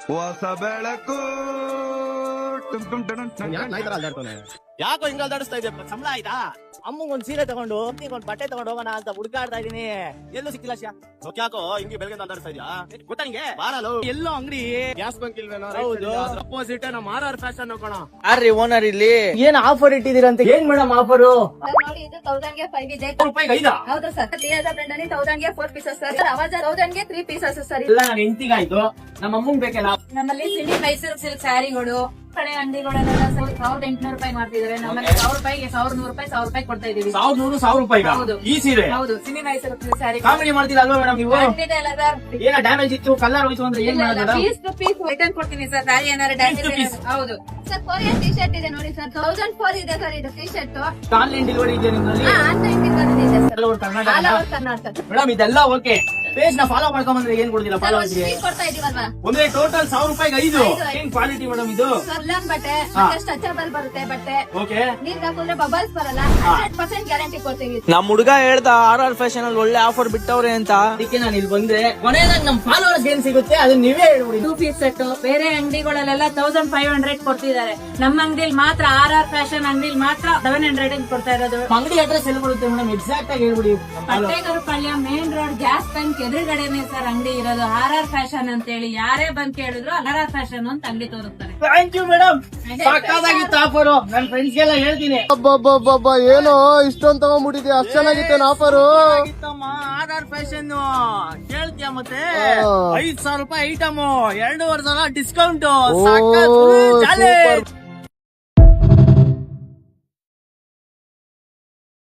ಹೊಸ ಬೆಳಕು ಯಾಕೋ ಹಿಂಗ ಅಲ್ದಾಡಿಸ್ತಾ ಇದ್ದೆ? ಸಂಬಳ ಆಯ್ತಾ? ಅಮ್ಮಂಗ್ ಒಂದ್ ಸೀರೆ ತಗೊಂಡು ಒಂದ್ ಬಟ್ಟೆ ತಗೊಂಡು ಹೋಗೋಣ ಅಂತ ಹುಡುಕಾಡ್ತಾ ಇದೀನಿ, ಎಲ್ಲೂ ಸಿಕ್ಕಿಲ್ಲ. ಯಾಕೋ ಹಿಂಗೆ ಬೆಳಗ್ಗೆ ಅಲ್ದಾಡಿಸ್ತಾ ಇದ್ಯಾ? ಗೊತ್ತಾ ನಿಂಗೆ? ಬಾರಲು ಎಲ್ಲೋ ಅಂಗಡಿ ಗ್ಯಾಸ್ ಬಂಕ್ ಇಲ್ವೇನೋ? ಹೌದು, ಅಪೋಸಿಟ್ ನಮ್ಮ RR ಫ್ಯಾಷನ್ ಹೋಗೋಣ. ಯಾರ್ರಿ ಓನರ್ ಇಲ್ಲಿ? ಏನ್ ಆಫರ್ ಇಟ್ಟಿದ್ದೀರಂತೆ? ಏನ್ ಮೇಡಮ್ ಆಫರ್? ನೋಡಿ, ಇದು 1000ಗೆ 5 ಇದೆ. ₹5 ಹೌದು ಸರ್. 3000 ಬ್ರ್ಯಾಂಡ್ ಅಲ್ಲಿ 1000ಗೆ 4 ಪೀಸಸ್ ಸರ್. ಅವಾಜ್ 1000ಗೆ 3 ಪೀಸಸ್ ಸರ್. ಎಲ್ಲ ನನ್ನ ಹೆಂಡತಿಗಾಯ್ತು, ನಮ್ಮ ಅಮ್ಮಂಗ್ ಬೇಕಲ್ಲ. ನಮ್ಮಲ್ಲಿ ಸಿಡಿ ಮೈಸೂರು ಸಿಲ್ಕ್ ಸ್ಯಾರಿಗಳು ಕಡೆ ಅಂಗಡಿಗಳೆಲ್ಲ ₹1800 ಮಾಡ್ತಿದ್ದಾರೆ. ನಮ್ಮಲ್ಲಿ ₹1000ಗೆ ₹1100 ₹1000 ಕೊಡ್ತಾ ಇದೀವಿ. ₹1000 ಹೌದು. ಈ ಸೀರೆ? ಹೌದು, ಸಿಡಿ ಮೈಸೂರು ಸಿಲ್ಕ್ ಸ್ಯಾರಿ. ಕಾಮಿಡಿ ಮಾಡ್ತೀರಾ ಅಲ್ವಾ ಮೇಡಮ್ ನೀವು? ಖಂಡಿತ ಇಲ್ಲ ಸರ್. ಏನ ಡ್ಯಾಮೇಜ್ ಇತ್ತು, ಕಲರ್ ಹೋಯ್ತು ಅಂದ್ರೆ ಏನ್ ಮಾಡೋದು? ಪೀಸ್ ಟು ಪೀಸ್ ರಿಟರ್ನ್ ಕೊಡ್ತೀನಿ ಸರ್. ಸ್ಯಾರಿ ಏನಾದ್ರು ಡ್ಯಾಮೇಜ್. ಹೌದು ಸರ್. ಕೊರಿಯನ್ ಟಿ ಶರ್ಟ್ ಇದೆ ನೋಡಿ ಸರ್, 1004 ಇದೆ ಸರ್. ಇದು ಟಿ ಶರ್ಟ್ ಆನ್ಲೈನ್ ಡೆಲಿವರಿ ಇದೆ ನಿಮ್ಮಲ್ಲಿ? ಆನ್ಲೈನ್ ಡೆಲಿವರಿ ಇದೆ sir. All over Karnataka? All over Karnataka. Madam ಇದೆಲ್ಲ ಓಕೆ, ಪೇಜ್ ನ ಫಾಲೋ ಮಾಡ್ಕೊಂಡ್ ಬಂದ್ರೆ ಏನ್ ಕೊಡ್ತೀರಾ? ಸರ್, ಫಾಲೋ ಒಂದು free ಕೊಡ್ತಾ ಇದೀವಲ್ವಾ? ಒಂದೇ ಟೋಟಲ್ ₹1000 5. ಐದು. ಏನ್ ಕ್ವಾಲಿಟಿ ಮೇಡಮ್ ಇದು? ಉಲ್ಲನ್ ಬಟ್ಟೆ ಸ್ಟ್ರೆಚಬಲ್ ಬರುತ್ತೆ. ಬಟ್ಟೆ ಓಕೆ, ನೀರ್ ಹಾಕಿದ್ರೆ ಬಬಲ್ಸ್ ಬರಲ್ಲ. 100% ಗ್ಯಾರಂಟಿ ಕೊಡ್ತೀವಿ. ನಮ್ ಹುಡುಗ ಹೇಳ್ದ RR ಫ್ಯಾಷನ್ ಅಲ್ಲಿ ಒಳ್ಳೆ ಆಫರ್ ಬಿಟ್ಟವ್ರೆ ಅಂತ. ಅದಕ್ಕೆ ನಾನು ಇಲ್ಲಿ ಬಂದೆ. ಕೊನೆಯದಾಗ ನಮ್ ಫಾಲೋವರ್ಸ್ ಏನ್ ಸಿಗುತ್ತೆ ಅದನ್ನ ನೀವೇ ಹೇಳ್ಬಿಡಿ. 2 ಪೀಸ್ ಸೆಟ್ ಬೇರೆ ಅಂಗಡಿಗಳಲ್ಲೆಲ್ಲ 1500 ಕೊಡ್ತಿದ್ದಾರೆ. ನಮ್ಮ ಅಂಗಡಿಲಿ ಮಾತ್ರ RR ಫ್ಯಾಷನ್ ಅಂಗಡಿಲಿ ಮಾತ್ರ 700 ಕೊಡ್ತಾ ಇರೋದು. ಅಂಗಡಿ ಅಡ್ರೆಸ್ ಎಲ್ಲಿ ಬರುತ್ತೆ ಮೇಡಮ್? ಎಕ್ಸಾಕ್ಟ್ ಆಗಿ ಹೇಳ್ಬಿಡಿ. Pattegarpalya main road gas bank ಎದುರುಗಡೆನೆ ಸರ್ ಅಂಗಡಿ ಇರೋದು. RR ಫ್ಯಾಷನ್ ಅಂತ ಹೇಳಿ ಯಾರೇ ಬಂದ್ ಕೇಳಿದ್ರು RR ಫ್ಯಾಷನ್ ಅಂತ ಅಂಗಡಿ ತೋರಿಸ್ತಾರೆ. ಥ್ಯಾಂಕ್ ಯು ಮೇಡಮ್, ಸಕ್ಕತ್ತಾಗಿತ್ತು ಆಫರು. ನನ್ನ ಫ್ರೆಂಡ್ಸ್ ಗೆಲ್ಲ ಹೇಳ್ತೀನಿ. ಏನೋ ಇಷ್ಟೊಂದು ತಗೊಂಡ್ಬಿಟ್ಟಿದ್ಯಾ? ಅಷ್ಟ್ ಚೆನ್ನಾಗಿತ್ತೇನ ಆಫರು? RR ಫ್ಯಾಷನ್ ಕೇಳ್ತೀಯ ಮತ್ತೆ? ₹5000 ಐಟಮ್, 2500 ಡಿಸ್ಕೌಂಟ್. ಸೂಪರ್.